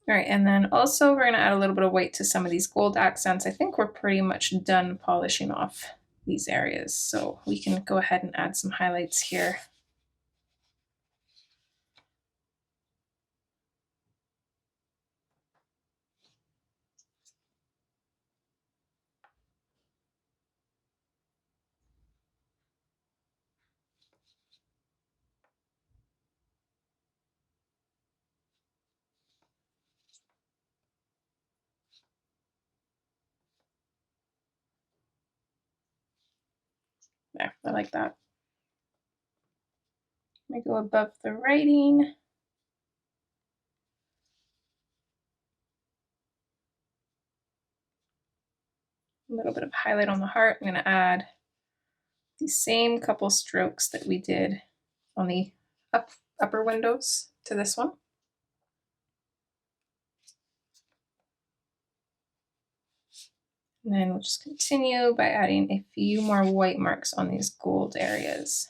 All right, and then also we're gonna add a little bit of white to some of these gold accents. I think we're pretty much done polishing off these areas, so we can go ahead and add some highlights here. There, I like that. I go above the writing. A little bit of highlight on the heart. I'm going to add the same couple strokes that we did on the upper windows to this one. And then we'll just continue by adding a few more white marks on these gold areas.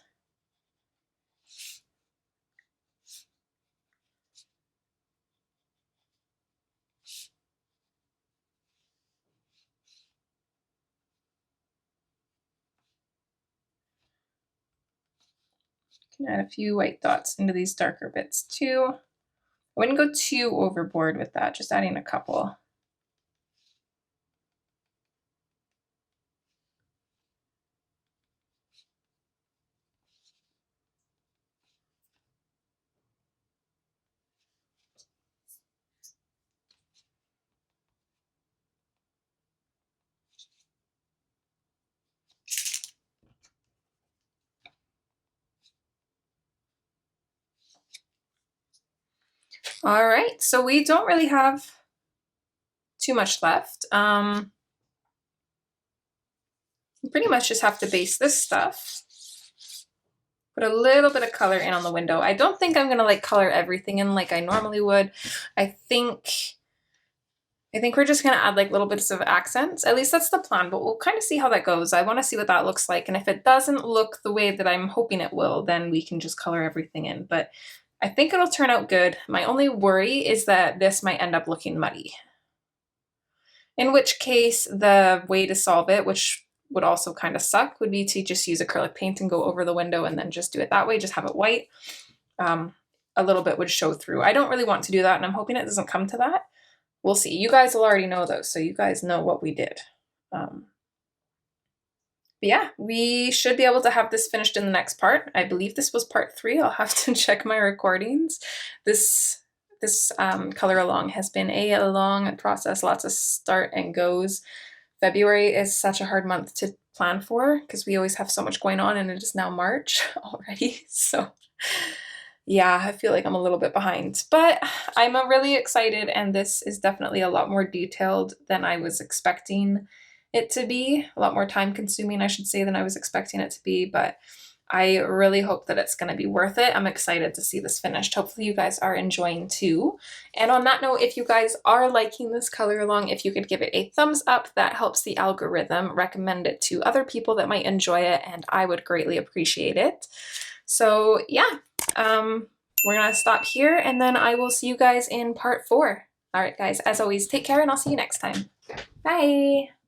Can add a few white dots into these darker bits too. I wouldn't go too overboard with that, just adding a couple. All right, so we don't really have too much left. You pretty much just have to base this stuff. Put a little bit of color in on the window. I don't think I'm gonna like color everything in like I normally would. I think we're just gonna add like little bits of accents. At least that's the plan, but we'll kind of see how that goes. I wanna see what that looks like. And if it doesn't look the way that I'm hoping it will, then we can just color everything in. But I think it'll turn out good. My only worry is that this might end up looking muddy. In which case, the way to solve it, which would also kind of suck would be to just use acrylic paint and go over the window and then just do it that way, just have it white. A little bit would show through. I don't really want to do that, and I'm hoping it doesn't come to that. We'll see. You guys will already know those, so you guys know what we did. But yeah, we should be able to have this finished in the next part. I believe this was part 3. I'll have to check my recordings. This color along has been a long process, lots of start and goes. February is such a hard month to plan for because we always have so much going on, and it is now March already. So yeah, I feel like I'm a little bit behind, but I'm really excited, and this is definitely a lot more detailed than I was expecting it to be, a lot more time consuming, I should say, than I was expecting it to be, but I really hope that it's going to be worth it. I'm excited to see this finished. Hopefully you guys are enjoying too. And on that note, if you guys are liking this color along, if you could give it a thumbs up, that helps the algorithm recommend it to other people that might enjoy it, and I would greatly appreciate it. So yeah, we're going to stop here, and then I will see you guys in part 4. All right, guys, as always, take care, and I'll see you next time. Bye!